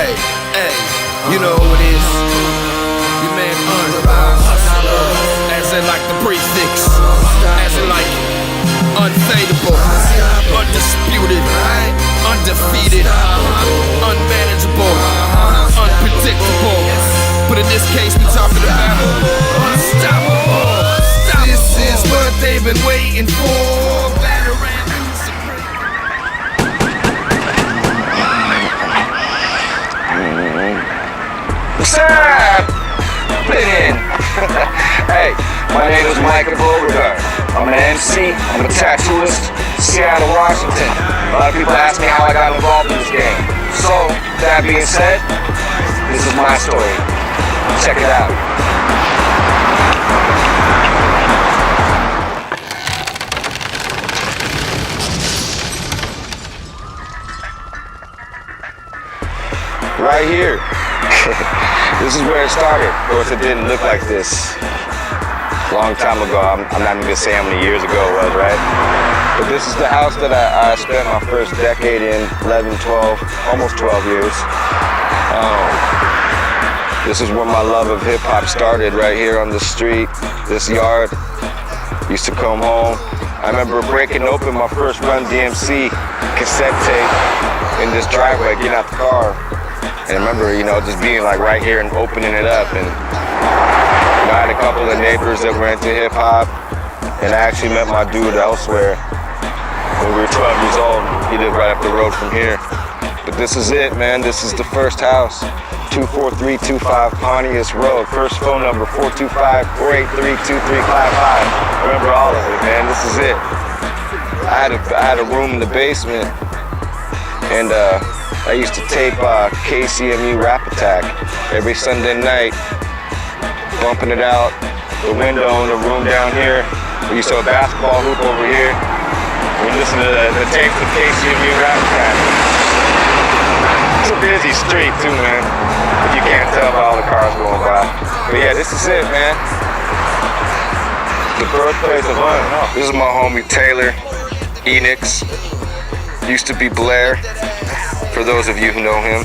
Hey, hey, you know who it is. Your man as in like the prefix, as in like unfadable, undisputed, undefeated, unmanageable, unpredictable. But in this case, we're talking about unstoppable. This is what they've been waiting for. Veteran Supreme. What's up? Fit in. Hey, my name is Michael Beauregard. I'm an MC, I'm a tattooist, Seattle, Washington. A lot of people ask me how I got involved in this game. So, that being said, this is my story. Check it out. Right here. This is where it started. Of course, it didn't look like this a long time ago. I'm not even gonna say how many years ago it was, right? But this is the house that I spent my first decade in, 11, 12, almost 12 years. This is where my love of hip hop started, right here on the street, this yard. Used to come home. I remember breaking open my first Run DMC cassette tape in this driveway, getting out the car. And I remember, just being like right here and opening it up. And I had a couple of neighbors that were into hip hop. And I actually met my dude elsewhere when we were 12 years old. He lived right up the road from here. But this is it, man. This is the first house. 24325 Pontius Road. First phone number 425-483-2355. I remember all of it, man. This is it. I had a room in the basement. And I used to tape KCMU Rap Attack every Sunday night, bumping it out the window in the room down here. We used to have a basketball hoop over here. We listened to the tapes of KCMU Rap Attack. It's a busy street too, man. If you can't tell by all the cars going by. But yeah, this is it, man. The birthplace of fun. This is my homie Taylor Enix. Used to be Blair. For those of you who know him,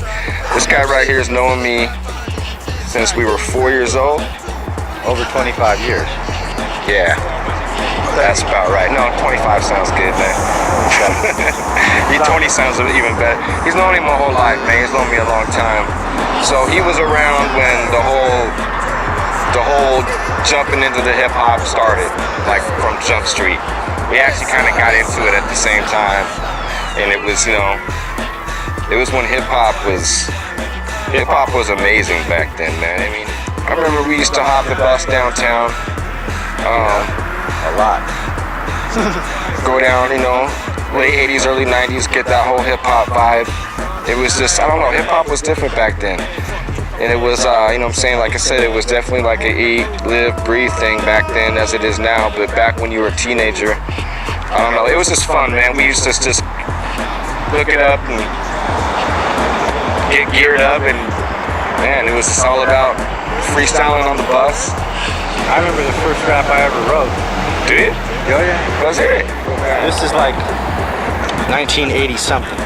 this guy right here has known me since we were 4 years old. Over 25 years. Yeah, that's about right. No, 25 sounds good, man. 20 sounds even better. He's known me my whole life, man. He's known me a long time. So he was around when the whole jumping into the hip hop started, like from Jump Street. We actually kind of got into it at the same time, and it was, it was when hip hop was amazing back then, man. I mean, I remember we used to hop the bus downtown. A lot. Go down, late 80s, early 90s, get that whole hip hop vibe. It was just, I don't know, hip hop was different back then. And it was, like I said, it was definitely like a eat, live, breathe thing back then as it is now. But back when you were a teenager, I don't know, it was just fun, man. We used to just look it up and get geared up, and man, it was just all about freestyling on the bus. I remember the first rap I ever wrote. Do you? Oh yeah. Let's hear it. This is like 1980 something.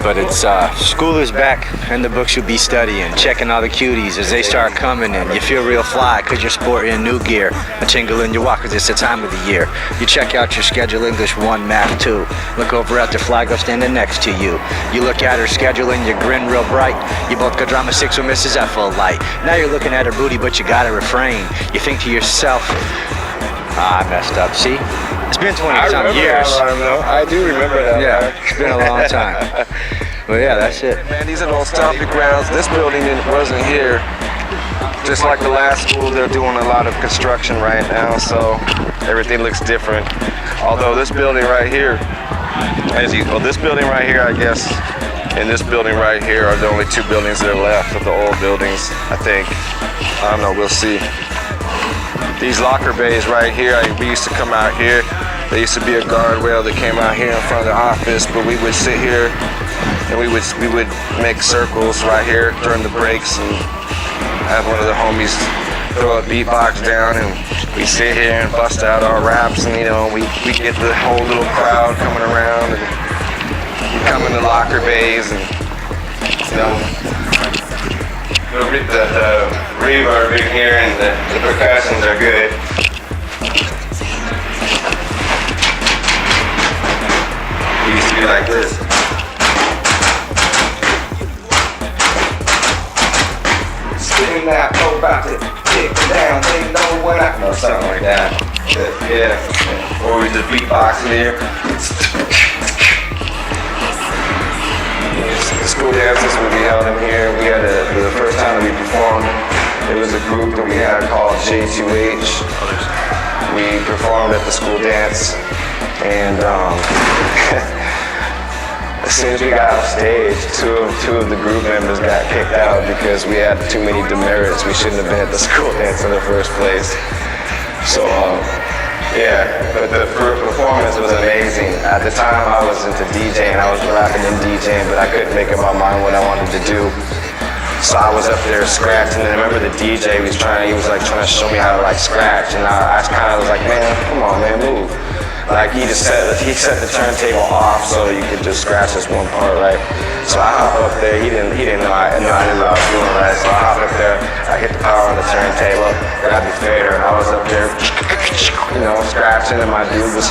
But it's school is back and the books you'll be studying, checking all the cuties as they start coming in. You feel real fly cause you're sporting new gear, a tingle in your walk cause it's the time of the year. You check out your schedule, English 1, Math 2. Look over at the flag standing next to you. You look at her schedule and you grin real bright. You both got drama 6 with Mrs. F full light. Now you're looking at her booty but you gotta refrain. You think to yourself, I messed up, see? It's been 20-some years. I do remember that. Yeah, it's been a long time. Well, yeah, that's it. Man, these are those stomping grounds. This building wasn't here. Just like the last school, they're doing a lot of construction right now, so everything looks different. Although this building right here, this building right here, I guess, and this building right here are the only 2 buildings that are left of the old buildings, I think. I don't know, we'll see. These locker bays right here, we used to come out here. There used to be a guardrail that came out here in front of the office, but we would sit here and we would make circles right here during the breaks and have one of the homies throw a beatbox down and we sit here and bust out our raps, and we get the whole little crowd coming around, and we come in the locker bays and the reverb in here and the percussions are good. It used to be like this. Spin that, go about to kick down, they know when I know something like that. Yeah. Or we just beatboxing here. The school dances would be held in here. We had the first time that we performed, it was a group that we had called J2H. We performed at the school dance, and as soon as we got off stage, two of the group members got kicked out because we had too many demerits. We shouldn't have been at the school dance in the first place. So, yeah, but the performance was amazing. At the time, I was into DJing. I was rapping and DJing, but I couldn't make up my mind what I wanted to do. So I was up there scratching, and I remember the DJ was trying to show me how to like scratch, and I kind of was like, man, come on, man, move. Like he set the turntable off so you could just scratch this one part, right? So I hop up there. He didn't know I knew what I was doing, right? So I hop up there. I hit the power on the turntable, grabbed the fader, and I was up there, scratching. And my dude was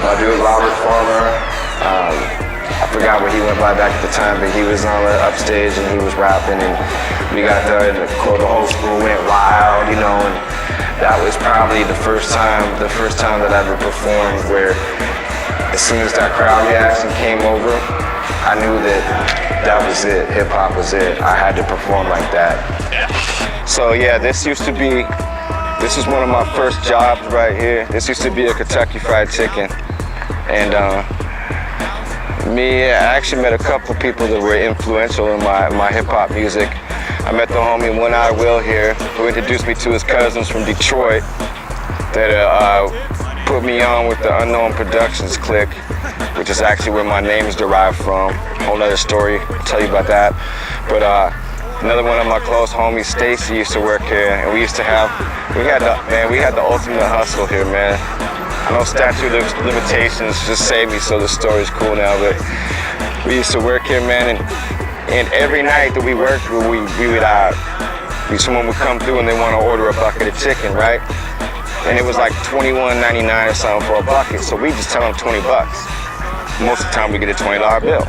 Robert Farmer. I forgot what he went by back at the time, but he was on the upstage and he was rapping, and we got there, and the whole school went wild, and that was probably the first time that I ever performed where as soon as that crowd reaction came over, I knew that was it, hip hop was it. I had to perform like that. So yeah, this is one of my first jobs right here. This used to be a Kentucky Fried Chicken, and I actually met a couple people that were influential in my hip hop music. I met the homie One Eye Will here, who introduced me to his cousins from Detroit that put me on with the Unknown Productions clique, which is actually where my name is derived from. Whole other story, I'll tell you about that. But another one of my close homies, Stacy, used to work here, and we had the ultimate hustle here, man. I know statute of limitations just saved me, so the story's cool now, but we used to work here, man, and every night that we worked, someone would come through and they want to order a bucket of chicken, right? And it was like $21.99 or something for a bucket, so we just tell them $20. Most of the time we get a $20 bill.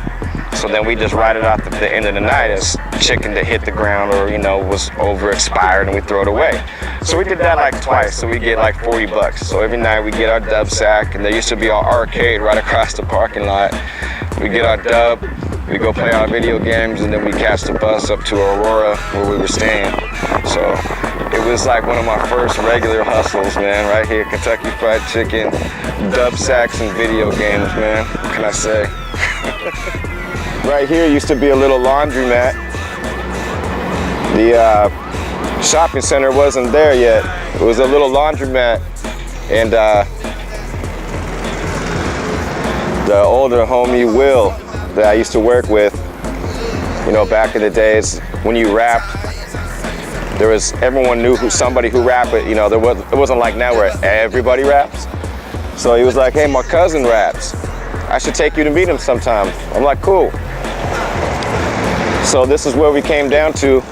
So then we just write it out at the end of the night as chicken that hit the ground or, was over expired, and we throw it away. So we did that like twice, so we get like $40. So every night we get our dub sack, and there used to be our arcade right across the parking lot. We get our dub, we go play our video games, and then we catch the bus up to Aurora where we were staying. So it was like one of my first regular hustles, man, right here, Kentucky Fried Chicken, dub sacks, and video games, man. What can I say? Right here used to be a little laundromat. The shopping center wasn't there yet. It was a little laundromat, and the older homie Will that I used to work with, back in the days when you rapped, everyone knew somebody who rapped, but it wasn't like now where everybody raps. So he was like, hey, my cousin raps. I should take you to meet him sometime. I'm like, cool. So this is where we came down to.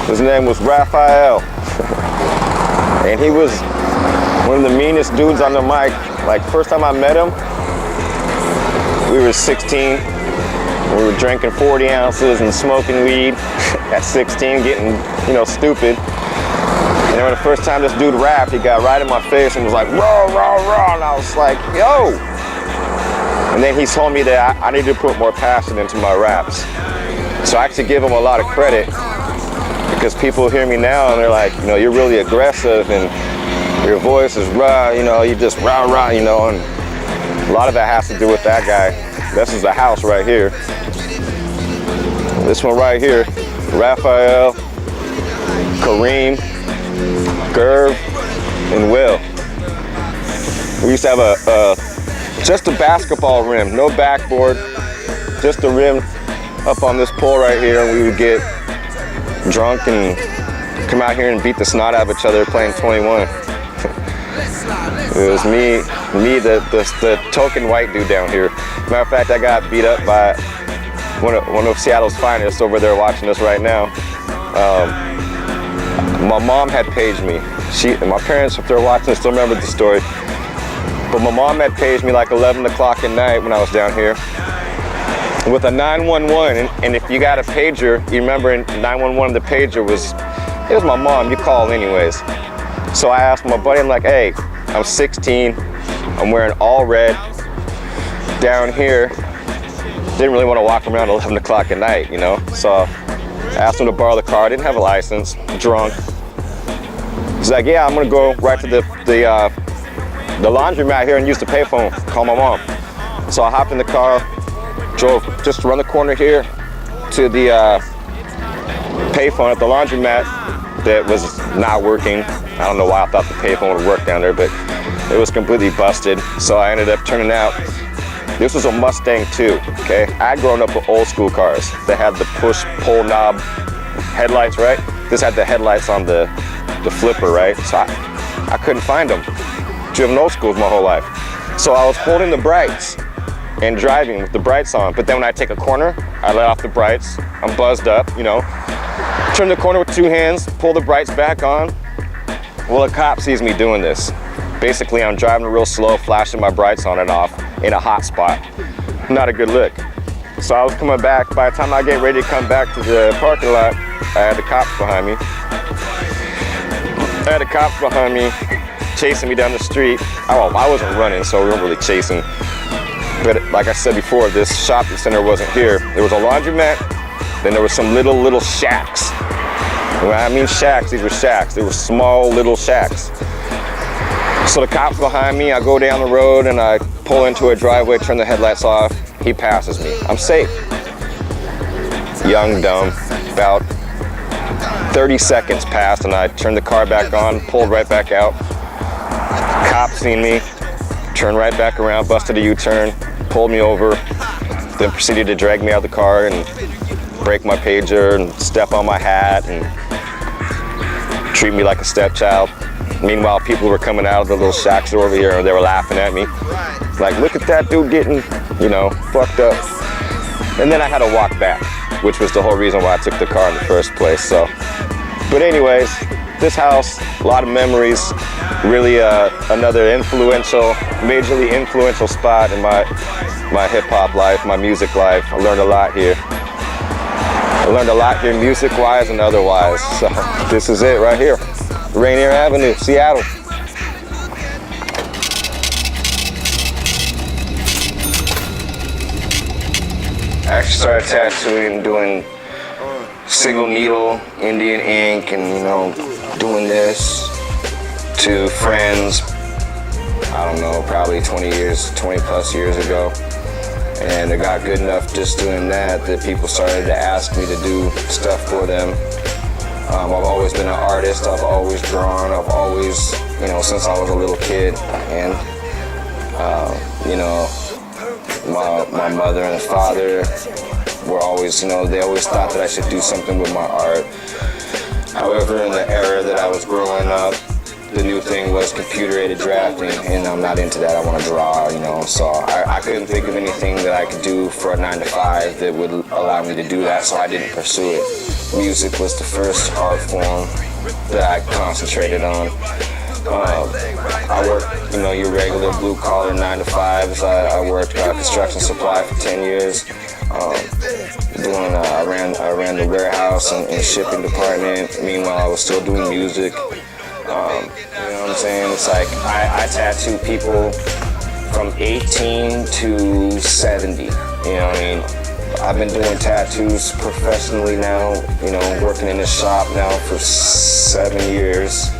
His name was Raphael. And he was one of the meanest dudes on the mic. Like, first time I met him, we were 16. We were drinking 40 ounces and smoking weed at 16, getting, stupid. And then the first time this dude rapped, he got right in my face and was like, raw, raw, raw. And I was like, yo. And then he told me that I needed to put more passion into my raps. So I actually give him a lot of credit, because people hear me now and they're like, you're really aggressive and your voice is raw, you just rah, rah, and a lot of that has to do with that guy. This is the house right here. This one right here, Raphael, Kareem, Gerb, and Will. We used to have just a basketball rim, no backboard, just a rim up on this pole right here, and we would get drunk and come out here and beat the snot out of each other playing 21. It was me, the token white dude down here. Matter of fact, I got beat up by one of Seattle's finest over there watching us right now. My mom had paged me. My parents, if they're watching, still remember the story. But my mom had paged me like 11 o'clock at night when I was down here with a 911. And if you got a pager, you remember in 911 the pager was my mom. You call anyways. So I asked my buddy, I'm like, hey, I'm 16. I'm wearing all red down here. Didn't really want to walk around 11 o'clock at night, you know? So I asked him to borrow the car. I didn't have a license, drunk. He's like, yeah, I'm gonna go right to the laundromat here and use the payphone, call my mom. So I hopped in the car, drove just around the corner here to the payphone at the laundromat that was not working. I don't know why I thought the payphone would work down there, but it was completely busted. So I ended up turning out. This was a Mustang too, okay? I'd grown up with old school cars that had the push pull knob headlights, right? This had the headlights on the flipper, right? So I couldn't find them. Driven old schools my whole life. So I was holding the brights and driving with the brights on. But then when I take a corner, I let off the brights. I'm buzzed up, you know. Turn the corner with two hands, pull the brights back on. Well, a cop sees me doing this. Basically, I'm driving real slow, flashing my brights on and off in a hot spot. Not a good look. So I was coming back. By the time I get ready to come back to the parking lot, I had the cops behind me. Chasing me down the street. Oh, I wasn't running, so we weren't really chasing. But like I said before, this shopping center wasn't here. There was a laundromat, then there was some little shacks. When I mean shacks, these were shacks. They were small little shacks. So the cop's behind me, I go down the road and I pull into a driveway, turn the headlights off. He passes me. I'm safe. Young, dumb, about 30 seconds passed and I turned the car back on, pulled right back out. Cop seen me, turned right back around, busted a U-turn, pulled me over, then proceeded to drag me out of the car and break my pager and step on my hat and treat me like a stepchild. Meanwhile, people were coming out of the little shacks over here and they were laughing at me. Like, look at that dude getting, you know, fucked up. And then I had to walk back, which was the whole reason why I took the car in the first place, so. But anyways, this house, a lot of memories, really another majorly influential spot in my hip-hop life, my music life. I learned a lot here. Music-wise and otherwise. So this is it right here. Rainier Avenue, Seattle. I actually started tattooing, doing single needle, Indian ink, and you know, doing this to friends, I don't know, probably 20 plus years ago. And it got good enough just doing that people started to ask me to do stuff for them. I've always been an artist, I've always drawn, I've always, you know, since I was a little kid. And, you know, my mother and father were always, you know, they always thought that I should do something with my art. However, in the era that I was growing up, the new thing was computer-aided drafting, and I'm not into that. I want to draw, you know, so I couldn't think of anything that I could do for a 9-to-5 that would allow me to do that, so I didn't pursue it. Music was the first art form that I concentrated on. I worked, you know, your regular blue-collar 9-to-5s. I worked construction supply for 10 years. I ran the warehouse and shipping department. Meanwhile, I was still doing music. You know what I'm saying? It's like I tattoo people from 18 to 70. You know what I mean? I've been doing tattoos professionally now. You know, working in this shop now for 7 years.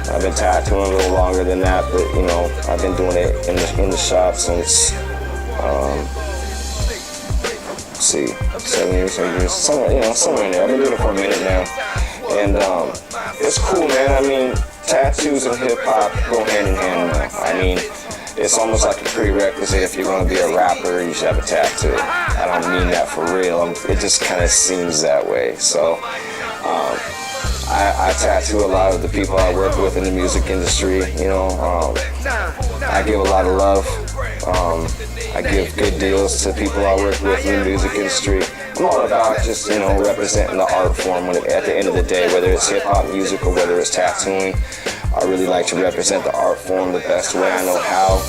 I've been tattooing a little longer than that, but you know, I've been doing it in the shop since. 7 years, 8 years, somewhere in there. I've been doing it for a minute now. And it's cool, man. I mean, tattoos and hip-hop go hand in hand now. I mean, it's almost like a prerequisite. If you're going to be a rapper, you should have a tattoo. I don't mean that for real. It just kind of seems that way. So I tattoo a lot of the people I work with in the music industry. You know, I give a lot of love I give good deals to people I work with in the music industry. I'm all about just, representing the art form at the end of the day, whether it's hip-hop music or whether it's tattooing. I really like to represent the art form the best way I know how,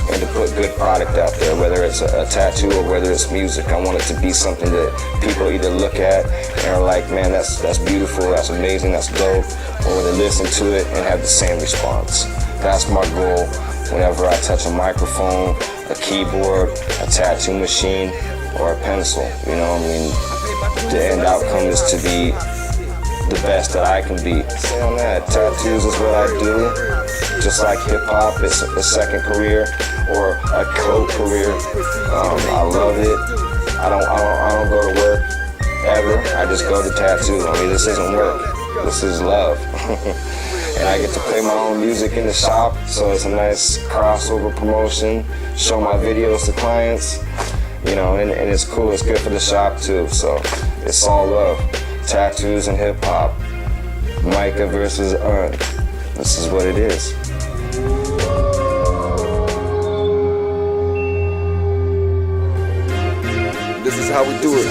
and to put good product out there, whether it's a tattoo or whether it's music. I want it to be something that people either look at and are like, man, that's beautiful, that's amazing, that's dope, or they listen to it and have the same response. That's my goal whenever I touch a microphone, a keyboard, a tattoo machine, or a pencil. The end outcome is to be the best that I can be. Say on that, tattoos is what I do. Just like hip hop, it's a second career or a co-career. I love it. I don't go to work ever. I just go to tattoo. This isn't work. This is love. And I get to play my own music in the shop, so it's a nice crossover promotion. Show my videos to clients, and it's cool. It's good for the shop too. So it's all love. Tattoos and hip hop. Micah versus Un. This is what it is. This is how we do it.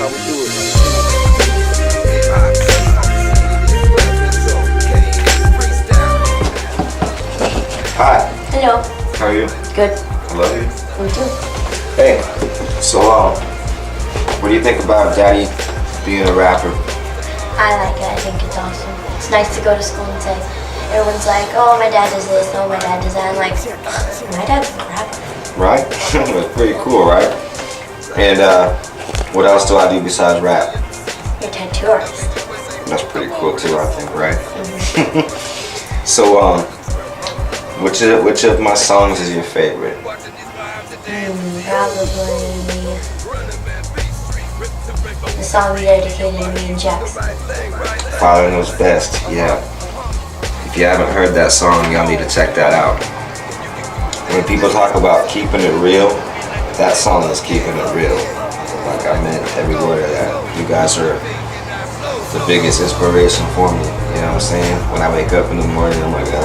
Hi. Hello. How are you? Good. I love you. Me too. Hey. So, what do you think about Daddy being a rapper? I like it. I think it's awesome. It's nice to go to school and say, everyone's like, oh, my dad does this, oh, my dad does that. I'm like, my dad's a rapper. Right? That's pretty cool, right? And what else do I do besides rap? You're a tattoo artist. That's pretty cool too, I think, right? So, which of my songs is your favorite? Probably the song you dedicated to me and Jackson. Father Knows Best, yeah. If you haven't heard that song, y'all need to check that out. When people talk about keeping it real, that song is keeping it real. Like, I meant every word of that. You guys are the biggest inspiration for me, you know what I'm saying? When I wake up in the morning, I'm like, I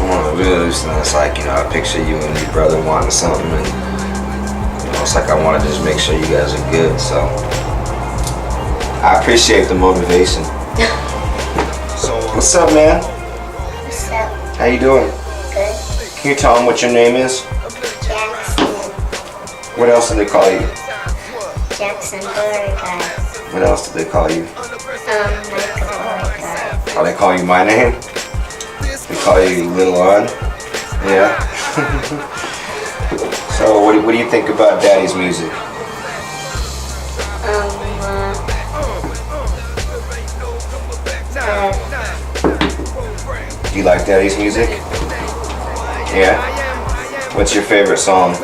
want to lose, and it's like, I picture you and your brother wanting something, and it's like I want to just make sure you guys are good. So I appreciate the motivation. So what's up, man? What's up? How you doing? Good. Can you tell them what your name is? Jackson. What else do they call you? Jackson Beauregard. What else do they call you? Micah Beauregard. Oh, they call you my name? They call you Little Un? Yeah. So what do you think about Daddy's music? Do you like Daddy's music? Yeah? What's your favorite song?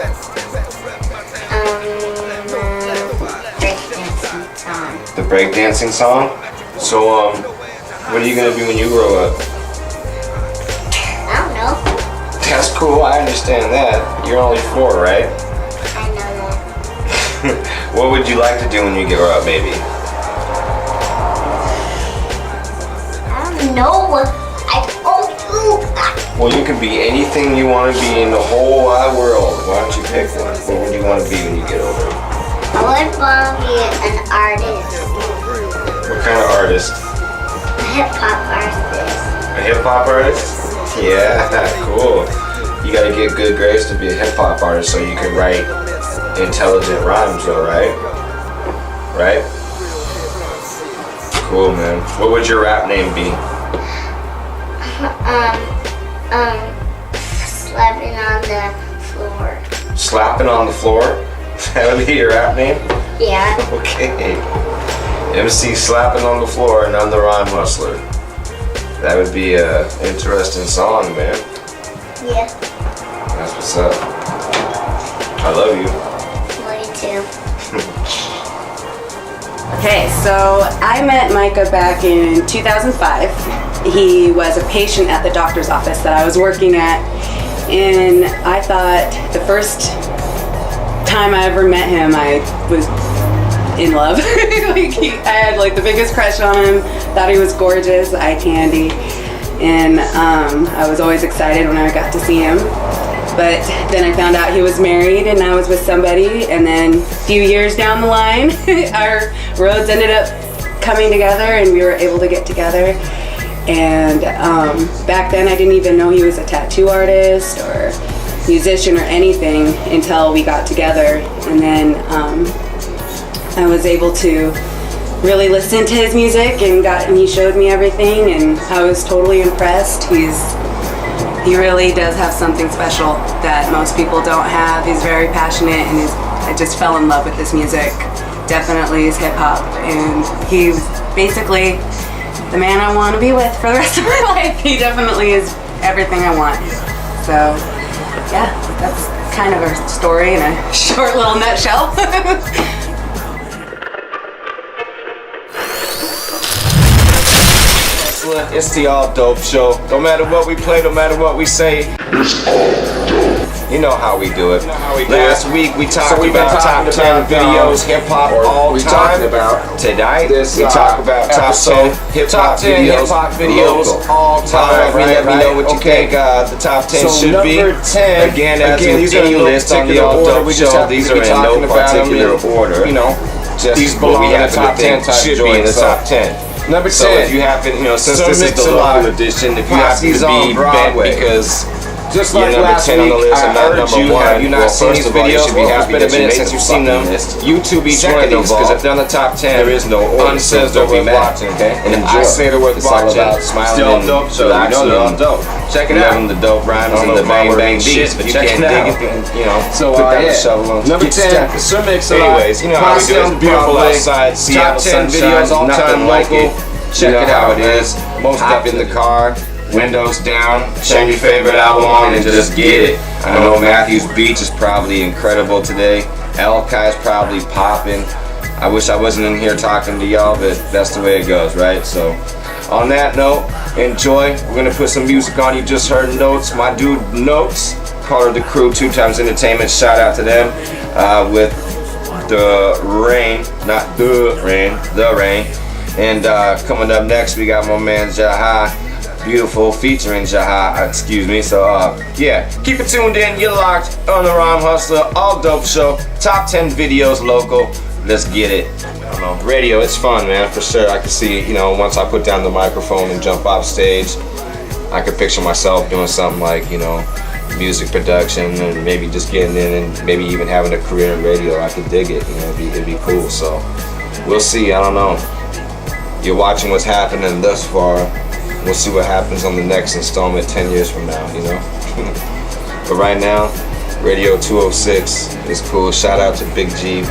Breakdancing song. The breakdancing song? So, what are you gonna do when you grow up? I don't know. That's cool, I understand that. You're only 4, right? I know that. What would you like to do when you grow up, maybe? I don't know. I told you. Well, you can be anything you want to be in the whole wide world. Why don't you pick one? What would you want to be when you get older? I would want to be an artist. What kind of artist? A hip-hop artist. A hip-hop artist? Yeah, cool. You gotta get good grades to be a hip-hop artist so you can write intelligent rhymes though, right? Right? Cool, man. What would your rap name be? Slapping on the floor. Slapping on the floor? That would be your rap name? Yeah. Okay. MC Slapping on the Floor and I'm the Rhyme Hustler. That would be an interesting song, man. Yeah. That's what's up. I love you. Me too. Okay, so I met Micah back in 2005. He was a patient at the doctor's office that I was working at, and I thought the first time I ever met him, I was in love. I had like the biggest crush on him, thought he was gorgeous, eye candy, and I was always excited when I got to see him. But then I found out he was married and I was with somebody, and then a few years down the line, our roads ended up coming together and we were able to get together. And back then I didn't even know he was a tattoo artist or musician or anything until we got together. And then I was able to really listen to his music and he showed me everything, and I was totally impressed. He really does have something special that most people don't have. He's very passionate, and I just fell in love with his music. Definitely is hip hop, and he's basically the man I want to be with for the rest of my life. He definitely is everything I want. So yeah, that's kind of a story in a short little nutshell. It's the All Dope Show. No matter what we play, no matter what we say, you know how we do it. Last week we talked about top 10 videos, hip hop all time. Tonight we talk about top 10 hip hop videos all time. Let me know what you think the top 10 should be. Again, as these are no list on the All Dope Show. These are in no particular order. You know, just what we have to think should be in the top 10. Number 10. So if you happen, since this is the local edition, if you happen to be bent because just like you're number 10 on the list and not number 1, have you not seen these videos? It's been a minute since you've seen them. YouTube each one of these, because if they're on the top 10, there is no order. Unsays the word watching, okay? And enjoy. I say the word watching. It's all about smiling and relaxing. They're all dope. Check it out. The dope rhymes and the bang bang beats, but you can't dig it, so put down the shovel. Number 10, Sir Mix-a-Lot. Anyways, you know how we do it. It's beautiful outside. Seattle sunshine, nothing like it. Check it out. It is. Most up in the car. Windows down, turn your favorite album on and just get it. I know Matthew's Beach is probably incredible today. Elkai is probably popping. I wish I wasn't in here talking to y'all, but that's the way it goes, right? So, on that note, enjoy. We're gonna put some music on. You just heard Notes, my dude Notes, part of the crew, 2 Times Entertainment. Shout out to them with The Rain, not The Rain, The Rain. And coming up next, we got my man Jaha. Beautiful featuring Jaha, excuse me. So yeah, keep it tuned in. You're locked on the Rhyme Hustler All Dope Show. Top 10 videos local. Let's get it. I don't know. Radio, it's fun, man, for sure. I can see, once I put down the microphone and jump off stage, I could picture myself doing something like, music production and maybe just getting in and maybe even having a career in radio. I could dig it. It'd be cool. So we'll see. I don't know. You're watching what's happening thus far. We'll see what happens on the next installment 10 years from now, But right now, Radio 206 is cool. Shout out to Big G.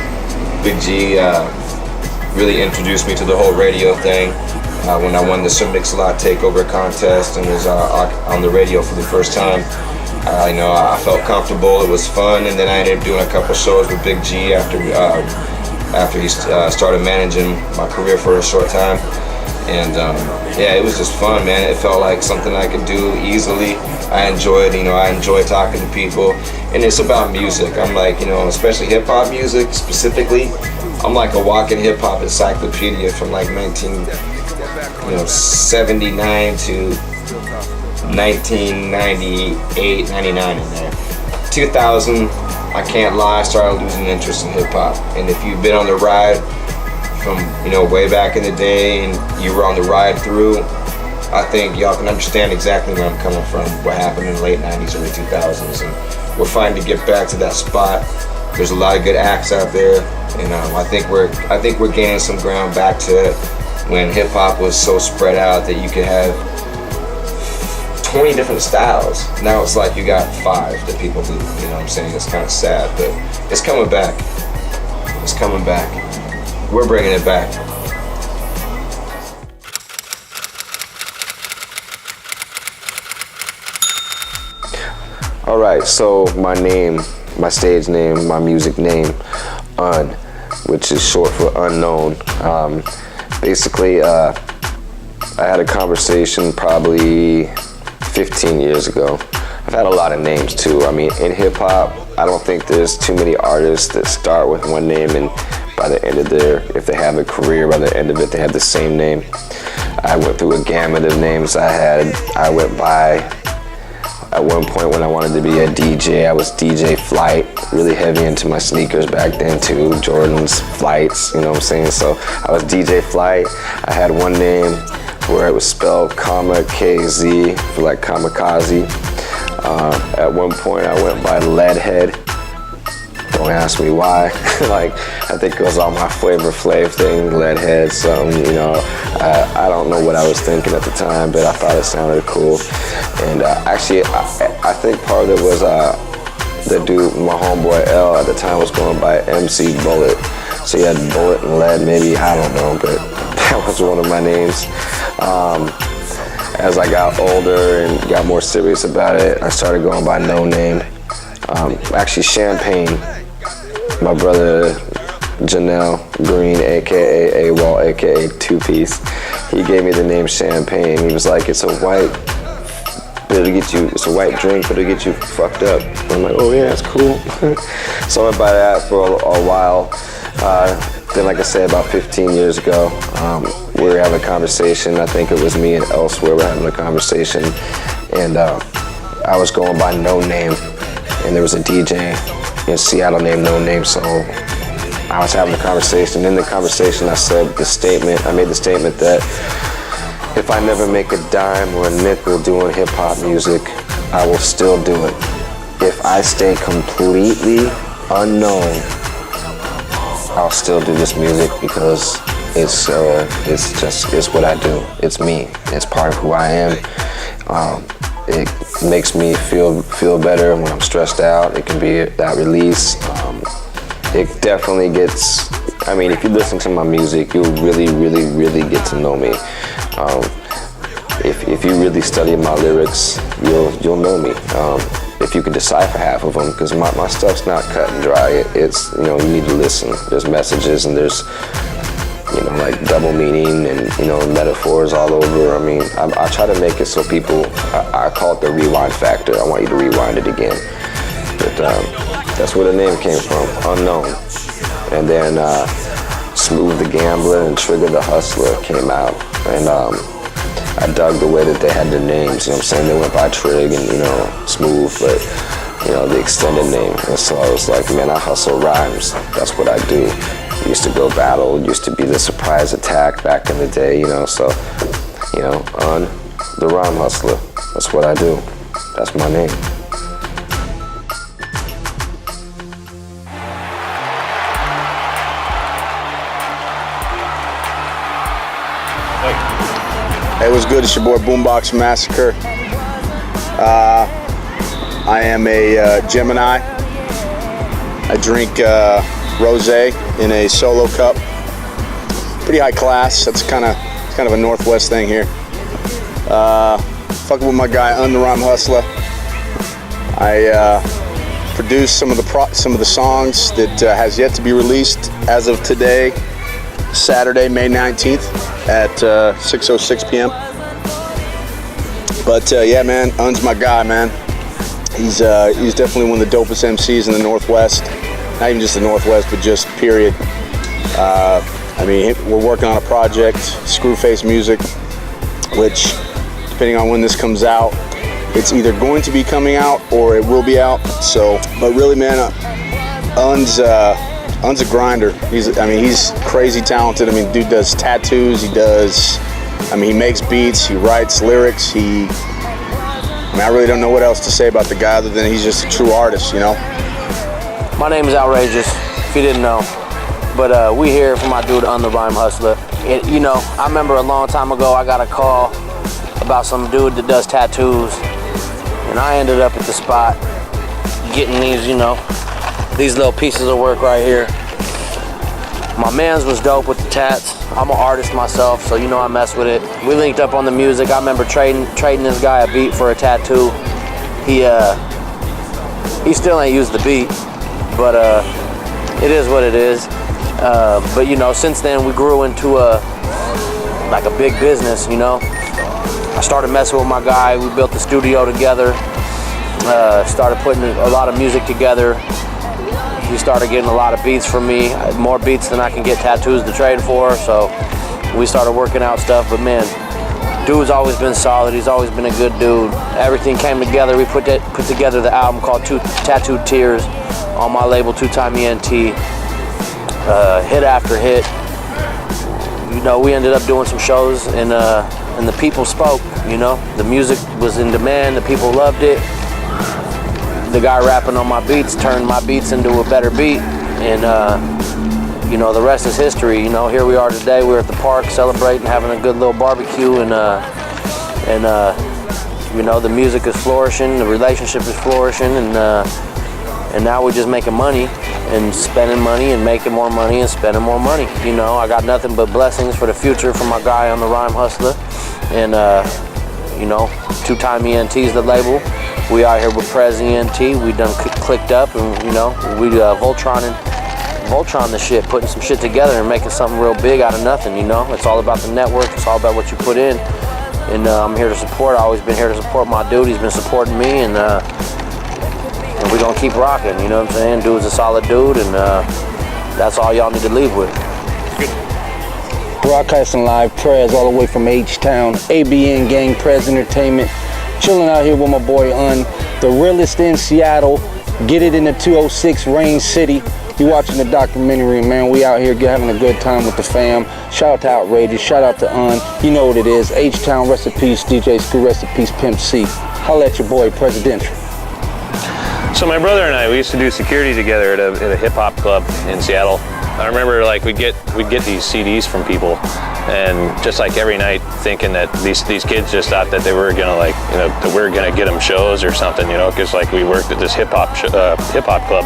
Big G really introduced me to the whole radio thing when I won the Sir Mix-a-Lot Takeover contest and was on the radio for the first time. I felt comfortable. It was fun, and then I ended up doing a couple shows with Big G after he started managing my career for a short time. And yeah, it was just fun, man. It felt like something I could do easily. I enjoyed, I enjoy talking to people. And it's about music. I'm like, especially hip hop music specifically, I'm like a walking hip hop encyclopedia from like 1979 to 1998, 99 in there. 2000, I can't lie, I started losing interest in hip hop. And if you've been on the ride from way back in the day and you were on the ride through, I think y'all can understand exactly where I'm coming from, what happened in the late 90s, early 2000s, and we're fighting to get back to that spot. There's a lot of good acts out there, and I think we're gaining some ground back to when hip hop was so spread out that you could have 20 different styles. Now it's like you got 5 that people do. What I'm saying? It's kind of sad, but it's coming back. It's coming back. We're bringing it back. Alright, so my name, my stage name, my music name, Un, which is short for unknown. Basically, I had a conversation probably 15 years ago. I've had a lot of names too. In hip hop, I don't think there's too many artists that start with one name and by the end of if they have a career, by the end of it, they have the same name. I went through a gamut of names I went by At one point when I wanted to be a DJ, I was DJ Flight, really heavy into my sneakers back then too, Jordans, Flights, you know what I'm saying? So I was DJ Flight. I had one name where it was spelled KZ for like kamikaze. At one point I went by Leadhead. Don't ask me why. Like, I think it was on my Flavor Flav thing, Leadhead, something, you know. I don't know what I was thinking at the time, but I thought it sounded cool. And actually, I think part of it was the dude, my homeboy L at the time was going by MC Bullet. So he had Bullet and Lead, maybe, I don't know, but that was one of my names. As I got older and got more serious about it, I started going by no name. Actually, Champagne. My brother Janelle Green, aka AWOL, aka Two Piece, he gave me the name Champagne. He was like, it's a white drink, but it'll get you fucked up. And I'm like, oh yeah, it's cool. So I went by that for a while. Then, like I said, about 15 years ago, we were having a conversation. I think it was me and Elsewhere were having a conversation, and I was going by no name, and there was a DJ in Seattle named No Name, so I was having a conversation. In the conversation, I made the statement that if I never make a dime or a nickel doing hip-hop music, I will still do it. If I stay completely unknown, I'll still do this music because it's what I do. It's me. It's part of who I am. It makes me feel better when I'm stressed out. It can be that release. It definitely gets, I mean, if you listen to my music, you'll really, really, really get to know me. If you really study my lyrics, you'll know me. If you could decipher half of them, because my stuff's not cut and dry. It's, you know, you need to listen. There's messages and there's, you know, like double meaning and, you know, metaphors all over. I mean, I try to make it so people, I call it the rewind factor. I want you to rewind it again. But that's where the name came from, Unknown. And then Smooth the Gambler and Trigger the Hustler came out. And I dug the way that they had their names, you know what I'm saying? They went by Trig and, you know, Smooth, but, you know, the extended name. And so I was like, man, I hustle rhymes. That's what I do. Used to go battle, used to be the surprise attack back in the day, you know, so, you know, on the Rhyme Hustler. That's what I do. That's my name. Hey, what's good? It's your boy Boombox Massacre. I am a Gemini. I drink rosé in a solo cup. Pretty high class. That's kind of a Northwest thing here. Fucking with my guy On the Rhyme Hustler. I produced some of the songs that has yet to be released as of today, Saturday, May 19th at 6:06 p.m. But yeah, man, Un's my guy, man. He's definitely one of the dopest MCs in the Northwest. Not even just the Northwest, but just period. I mean, we're working on a project, Screwface Music, which, depending on when this comes out, it's either going to be coming out or it will be out. So, but really, man, Un's a grinder. He's crazy talented. I mean, dude does tattoos. He makes beats. He writes lyrics. I really don't know what else to say about the guy other than he's just a true artist, you know? My name is Outrageous, if you didn't know. But we here for my dude On the Rhyme Hustler. And, you know, I remember a long time ago I got a call about some dude that does tattoos. And I ended up at the spot getting these, you know, these little pieces of work right here. My man's was dope with the tats. I'm an artist myself, so you know I mess with it. We linked up on the music. I remember trading this guy a beat for a tattoo. He still ain't used the beat, but it is what it is. But you know, since then we grew into a big business, you know. I started messing with my guy. We built the studio together. Started putting a lot of music together. He started getting a lot of beats from me, more beats than I can get tattoos to trade for, so we started working out stuff. But man, dude's always been solid. He's always been a good dude. Everything came together. We put together the album called Tattooed Tears on my label, 2Time ENT. Hit after hit. You know, we ended up doing some shows, and the people spoke. You know, the music was in demand. The people loved it. The guy rapping on my beats turned my beats into a better beat, and you know, the rest is history. You know, here we are today. We're at the park celebrating, having a good little barbecue, and you know, the music is flourishing, the relationship is flourishing, and now we're just making money and spending money and making more money and spending more money. You know, I got nothing but blessings for the future from my guy on the Rhyme Hustler, and you know, 2Time ENT is the label. We out here with Prez ENT. We done clicked up, and you know, we Voltron the shit, putting some shit together and making something real big out of nothing. You know, it's all about the network. It's all about what you put in, and I'm here to support. I've always been here to support my dude. He's been supporting me, and we're gonna keep rocking. You know what I'm saying? Dude's a solid dude, and that's all y'all need to leave with. Broadcasting live, Prez, all the way from H-Town, ABN Gang, Prez Entertainment. Chilling out here with my boy the realest in Seattle. Get it in the 206 Rain City. You watching the documentary, man. We out here having a good time with the fam. Shout out to Outrageous, shout out to you know what it is. H-Town, rest in peace. DJ Screw, rest in peace. Pimp C. Holla at your boy, Presidential. So my brother and I, we used to do security together at a hip hop club in Seattle. I remember like we'd get these CDs from people, and just like every night thinking that these kids just thought that they were gonna, like, you know, that we were gonna get them shows or something, you know, because like we worked at this hip hop club.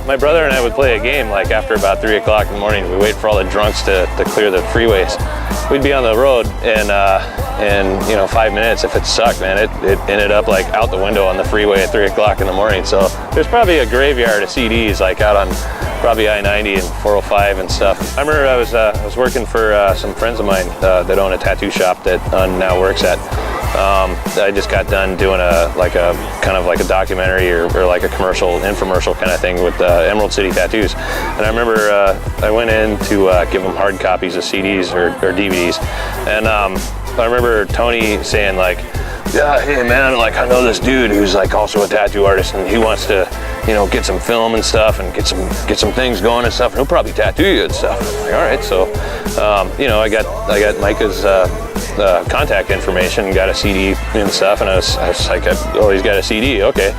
My brother and I would play a game like after about 3 o'clock in the morning. We wait for all the drunks to clear the freeways. We'd be on the road, and you know, 5 minutes, if it sucked, man, it ended up like out the window on the freeway at 3 o'clock in the morning. So there's probably a graveyard of CDs like out on probably I-90 and 405 and stuff. I remember I was working for some friends of mine that own a tattoo shop that now works at. I just got done doing a kind of like a documentary or like a infomercial kind of thing with Emerald City Tattoos. And I remember I went in to give them hard copies of CDs or DVDs. And I remember Tony saying like, yeah, hey man, like I know this dude who's like also a tattoo artist, and he wants to, you know, get some film and stuff and get some things going and stuff, and he'll probably tattoo you and stuff. I'm like, all right, so you know, I got Micah's contact information and got a CD and stuff, and I was like, oh, he's got a CD, okay.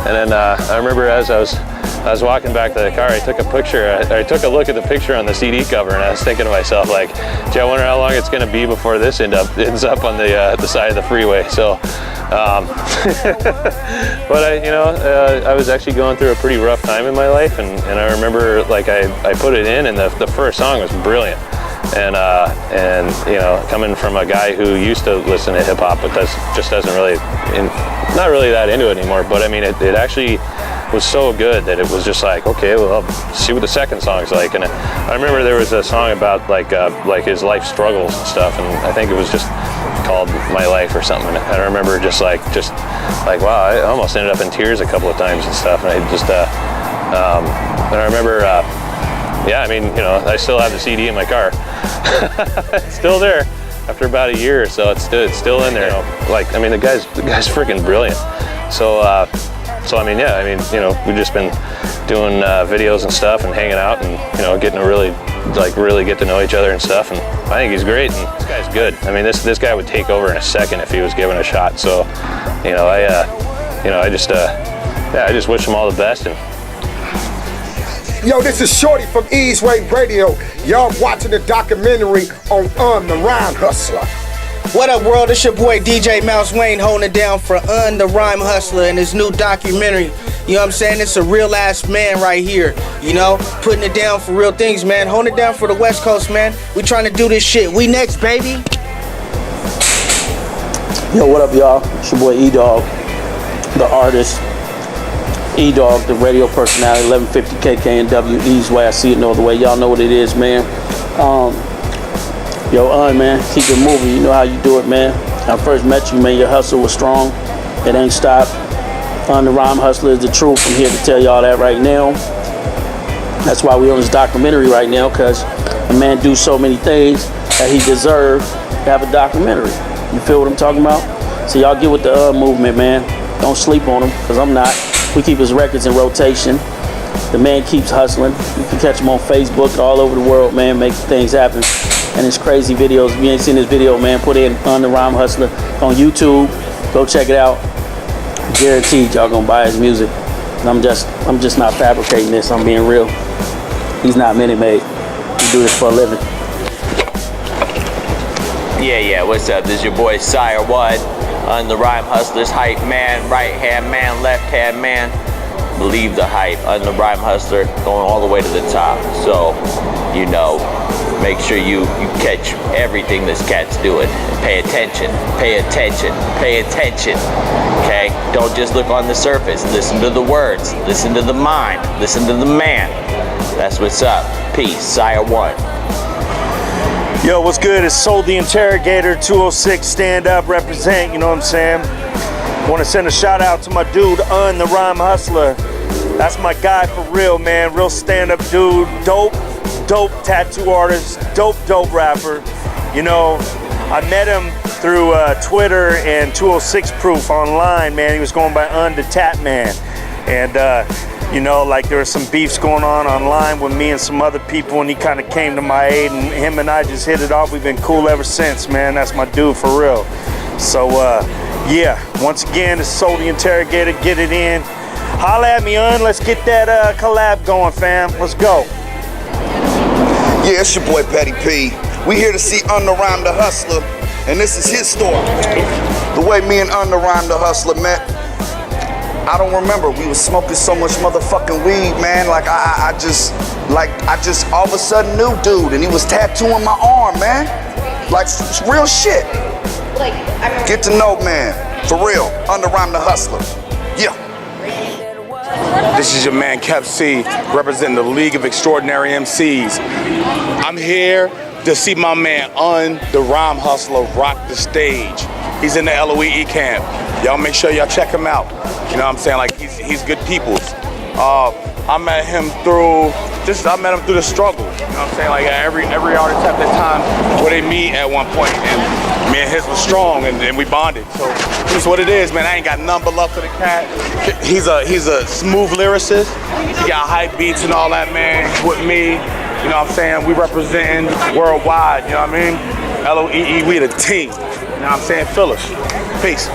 And then I remember as I was walking back to the car, I took a picture. I took a look at the picture on the CD cover, and I was thinking to myself, like, gee, I wonder how long it's going to be before this ends up on the side of the freeway. So, but I was actually going through a pretty rough time in my life, and I remember like I put it in, and the first song was brilliant. And you know, coming from a guy who used to listen to hip hop, but just doesn't really, not really that into it anymore. But I mean, it actually was so good that it was just like, okay, well, I'll see what the second song's like. And I remember there was a song about like his life struggles and stuff, and I think it was just called My Life or something. And I remember just like wow, I almost ended up in tears a couple of times and stuff. And I just and I remember yeah, I mean, you know, I still have the CD in my car. It's still there after about a year or so. It's still in there. You know, like, I mean, the guy's freaking brilliant. So I mean, yeah, I mean, you know, we've just been doing videos and stuff and hanging out and, you know, getting to really get to know each other and stuff. And I think he's great, and this guy's good. I mean, this guy would take over in a second if he was given a shot. So, you know, I just wish him all the best. And Yo, this is Shorty from Ease Way Radio. Y'all watching the documentary on the Rhyme Hustler. What up, world? It's your boy DJ Mouse Wayne holding it down for the Rhyme Hustler and his new documentary. You know what I'm saying? It's a real ass man right here. You know, putting it down for real things, man. Holding it down for the West Coast, man. We trying to do this shit. We next, baby. Yo, what up, y'all? It's your boy E-Dog, the artist. E-Dog, the radio personality, 1150 KKNW, Ease Way. I see it no other way. Y'all know what it is, man. Yo, man, keep it moving. You know how you do it, man. When I first met you, man, your hustle was strong. It ain't stopped. The Rhyme Hustler is the truth. I'm here to tell y'all that right now. That's why we on this documentary right now, because a man do so many things that he deserves. have a documentary. You feel what I'm talking about? So y'all get with the movement, man. Don't sleep on him, because I'm not. We keep his records in rotation. The man keeps hustling. You can catch him on Facebook all over the world, man, making things happen. And his crazy videos. If you ain't seen this video, man, put in On the Rhyme Hustler on YouTube. Go check it out. Guaranteed y'all gonna buy his music. And I'm just not fabricating this. I'm being real. He's not Minute Maid. We do this for a living. Yeah, what's up? This is your boy Sire One on the Rhyme Hustlers hype man, right hand man, left hand man. Believe the hype on the Rhyme Hustler, going all the way to the top. So, you know, make sure you catch everything this cat's doing. Pay attention, pay attention, pay attention. Okay? Don't just look on the surface. Listen to the words. Listen to the mind. Listen to the man. That's what's up. Peace. Sire One. Yo, what's good? It's Soul the Interrogator, 206, stand up, represent, you know what I'm saying? Want to send a shout out to my dude, the Rhyme Hustler. That's my guy for real, man. Real stand up dude. Dope tattoo artist. Dope rapper. You know, I met him through Twitter and 206 Proof online, man. He was going by the Tat Man. And, you know, like there was some beefs going on online with me and some other people, and he kind of came to my aid, and him and I just hit it off. We've been cool ever since, man. That's my dude for real. So, yeah, once again, it's Soul the Interrogator. Get it in. Holla at me, Let's get that collab going, fam. Let's go. Yeah, it's your boy Petty P. We here to see the Rhyme the Hustler, and this is his story. The way me and the Rhyme the Hustler met, I don't remember. We was smoking so much motherfucking weed, man. Like I just all of a sudden knew dude, and he was tattooing my arm, man. Like real shit. Get to know, man. For real. The Rhyme the Hustler. Yeah. This is your man Kev C, representing the League of Extraordinary MCs. I'm here to see my man the Rhyme Hustler rock the stage. He's in the LOEE camp. Y'all make sure y'all check him out. You know what I'm saying? Like he's good peoples. I met him through the struggle. You know what I'm saying? Like every artist have that time where they meet at one point, and me and his was strong, and we bonded. So this is what it is, man. I ain't got none but love for the cat. He's a smooth lyricist. He got hype beats and all that, man. With me, you know what I'm saying? We representing worldwide. You know what I mean? LOEE, we the team. You know what I'm saying? Feel us. Peace.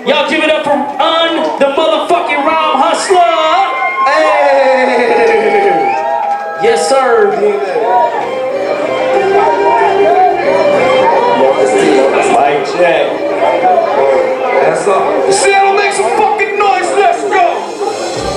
Y'all give it up for the motherfucking Rhyme Hustler. Hey! Yes, sir. Mic check. That's all. Seattle, make some fucking noise. Let's go.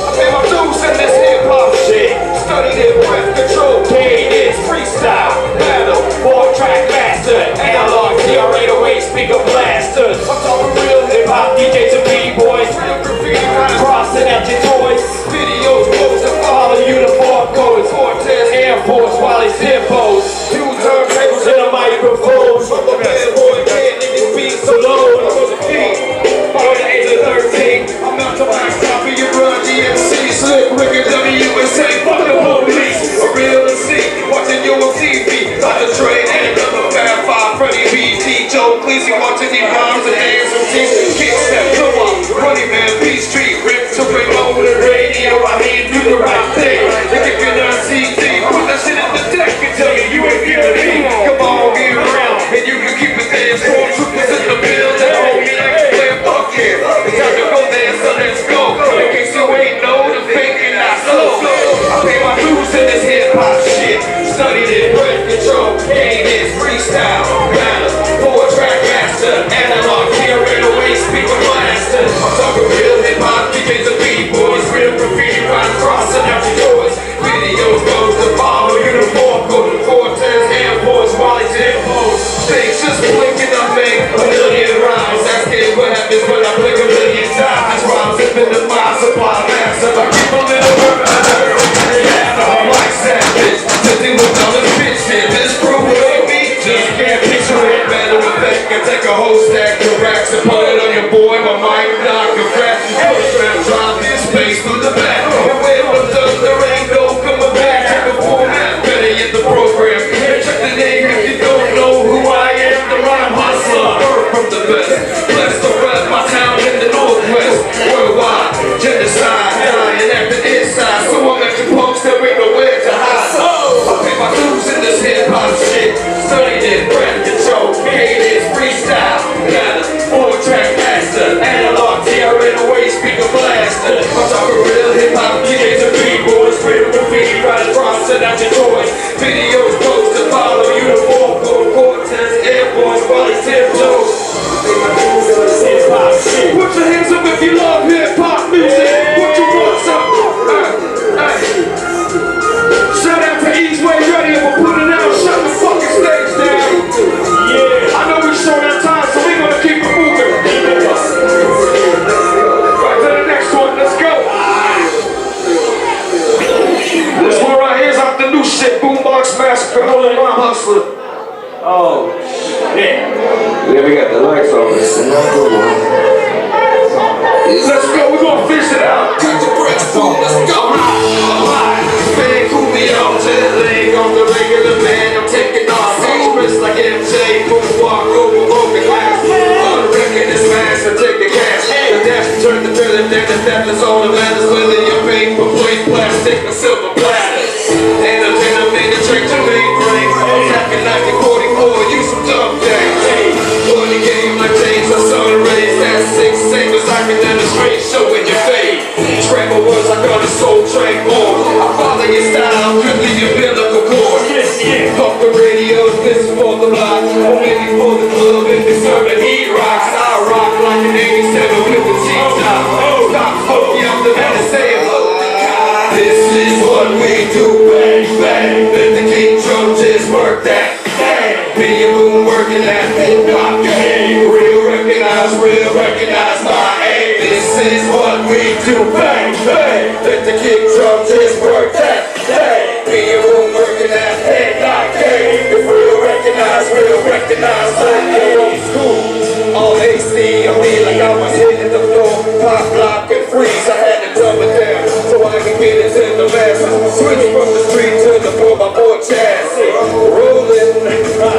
I pay my dues in this hip hop shit. Studied it, breath control. Cadence, freestyle, battle, 4-track master, analog, DRA-808, speaker blasters. I'm talking real hip hop DJs and B-boys. Real graffiti rhymes, crossing out your toys. Videos, quotes, and follow uniform codes. Cortez, Air Force, Wally's hippos. 2 turntables and a microphone. From the bad boy, can't niggas be so low. I'm on the beat. By the age of 13, I'm out to my stop for your run DMC. Slick, Ricky, WSA, fuck the police. A real MC, watching you on TV. Dr. Dre, and another Fab 5, Freddie BT, Joe Cleese, watching these rhymes and dance routines. Kick step, come on, Running Man, Beat Street, Rip to bring over the radio. I mean, do the right thing. They kick it on CD, put that shit in the deck and tell you ain't feeling me. Come on, get around, and you can keep it there. Stormtroopers in the building, hold me like you play a fuck yeah. It's time to go there, so let's go. In case you ain't know, the fake and not slow. I pay my dues in this hip hop shit. Studied it, breath control, cadence, freestyle, battle, 4-track master, analog, DRA-808, speaker blasters. I'm talking real hip hop DJs and B-boys, real graffiti rhymes crossing out your doors. Videos goes to follow uniform, go to Cortez, Air Force, Wally's hippos. Things just blinking, I make a million rhymes. Asking what happens when I blink a million times. Rhymes up in the mind supply massive. I keep a little urban. Yeah, I'm like savage. Sitting with all the bitch shit. This crew with me, send out your toys. Videos post to follow uniform, gold Cortez, airborne, Wally Templos. Put your hands up if you love hip-hop music. What you want, some? Shout out to Eastway Radio for putting out. Shut the fucking stage down. Yeah, I know we're short on time, so we're gonna keep it moving. Right to the next one, let's go. This one right here is off the new shit, Boombox Massacre, Holy Rhyme Hustler. Oh, shit. Yeah, we got the lights on. It's another one. Let's go, we're gonna fish it out. Cut your breath, let's go. Big Julio, jet leg on the regular man. I'm taking off, wrist like MJ. Walk over broken glass. Unwrecking this mask and take the cash. The dash turn the thriller, then the theft is all the matters. Whether your paper, plate, plastic, or silver platters. And a gentleman to drink to me, brain. Attacking 1944, use some dumb things. Boy, the game like James, I saw the rays. That's 6 seconds, I can demonstrate, showing your face. Travel words like on a soul train more. I follow your style, could leave your biblical cord. Pump the radio, this is for the block. Or maybe for the club if it's serving heat rocks. I rock like an 87 with the cheap top. Stop smoking up the man to say this is what we do, bang, bang. Let the king drum just work that. Me and Boom working that hip-hop game. Real recognize my aim. This is what we do, bang, bang. Let the kick drum just work that. Me and Boom working that hip-hop game. If real recognize my aim. School, all AC on me like I was hitting the floor. Pop, lock, and freeze, I had to dumb it down so I can get into the masses. Switch from the street to the 4x4 chassis. Rolling,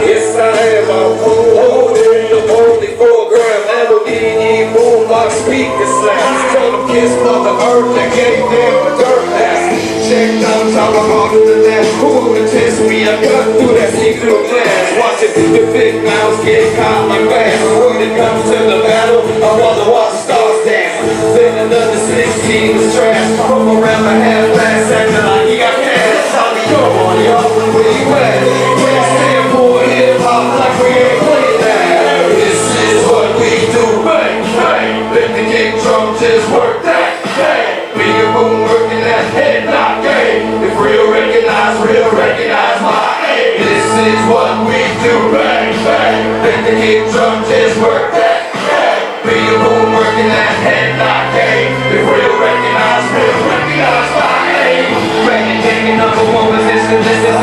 yes I am, I'm holding the only 4-gram Lamborghini Boombox speaker slam. Tell them kiss Mother Earth that gave them a dirt ass. Check down top, I'm harder than that. Who would test me? I cut through that see-through glass. Watching the big mouths get caught my fast. When it comes to the battle, I wanna watch the stars dance. Then another 16 was trash. From around my half-glass, acting like he got cash. Tell me, come on, y'all, where you at? Can't stand for hip-hop like we ain't playing that. This is what we do, bang, bang. Let the kick drum just work that, bang. Me and Boom working that headlock game. If real recognize my aim. This is what we do, bang, bang. Let the kick drum just work that, bang. Me and Boom working that headlock game. If real recognize my aim. Ready, taking number one position. This is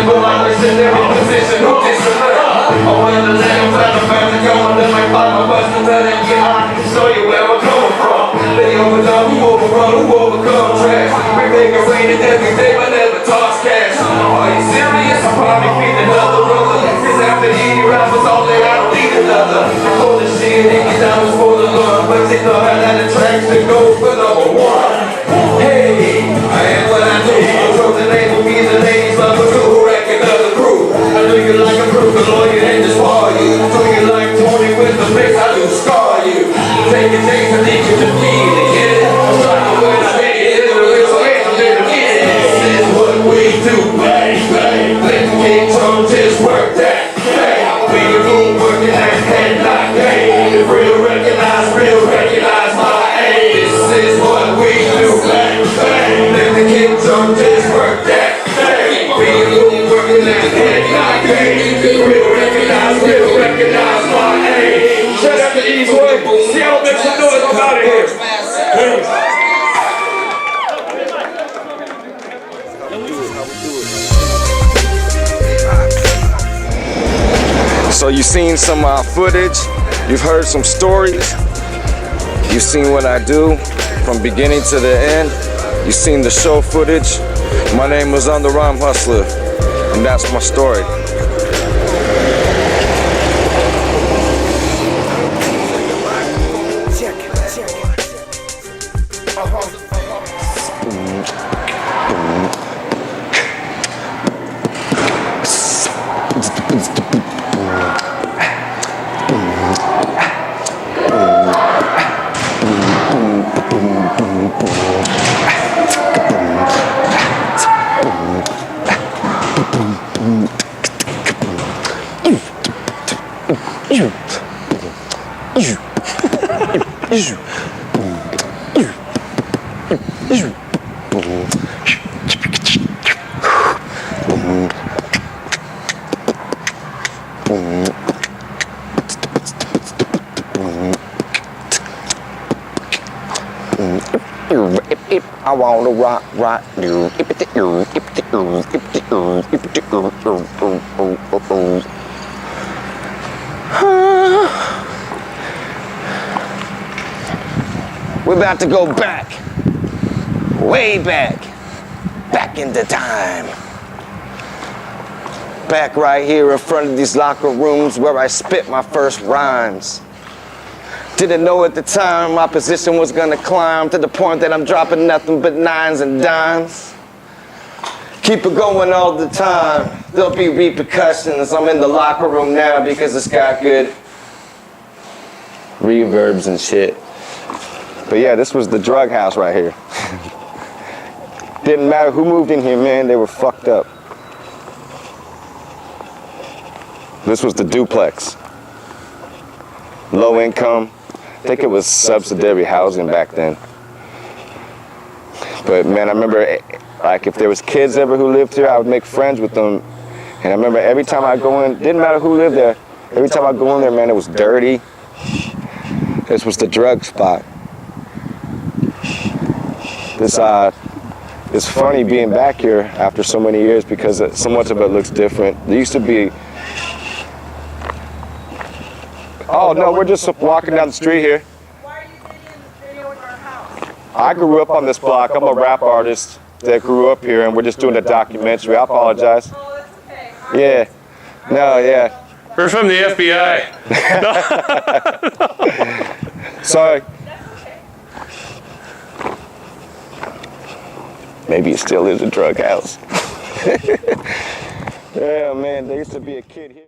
but I was in every position. Who discipline? Oh, well, the land found the going. Then my father busting that and get on. Show you where we're coming from. They overdone, who overrun, who overcome trash. We make it rain every day, but never toss cash. Are you serious? I probably feed another brother. Cause after eating rappers all day, I don't need another. Hold the shit, and get down for the Lord. But they know how that attracts to go for number one. Hey, I am what I do. So the name will be the ladies love a crew, wrecking other crew. I know you like a crew, the lawyer and just bar you. Do you like 20 with the mix? I do scar you. Take your days and leave you to be to get it. I'm trying to win, I make it in the way, so ain't no little kid. This is what we do, bang, bang. Let the king drum just work that, bang. We the room working that headlock game. If real recognize my aim. This is what we do, bang, bang. Let the king drum just work that, bang. We the room working that headlock game. If real recognize my aim. Shout out to Eastway. See how make some noise. I'm out of here. So you've seen some footage, you've heard some stories, you've seen what I do from beginning to the end, you've seen the show footage. My name was On the Rhyme Hustler, and that's my story. I wanna rock, do. We're about to go back, way back into time. Back right here in front of these locker rooms where I spit my first rhymes. Didn't know at the time my position was gonna climb to the point that I'm dropping nothing but nines and dimes. Keep it going all the time. There'll be repercussions. I'm in the locker room now because it's got good reverbs and shit. But yeah, this was the drug house right here. Didn't matter who moved in here, man, they were fucked up. This was the duplex. Low income. I think it was subsidiary housing back then. But man, I remember, like, if there was kids ever who lived here, I would make friends with them. And I remember every time I go in, didn't matter who lived there, every time I go in there, man, it was dirty. This was the drug spot. It's funny being back here after so many years because so much of it looks different. There used to be, oh no, we're just walking down the street here. Why are you sitting in the video with our house? I grew up on this block. I'm a rap artist that grew up here and we're just doing a documentary. I apologize. Oh, that's okay. Yeah. No, yeah. We're from the FBI. Sorry. Maybe it still is a drug house. Yeah, man, there used to be a kid here.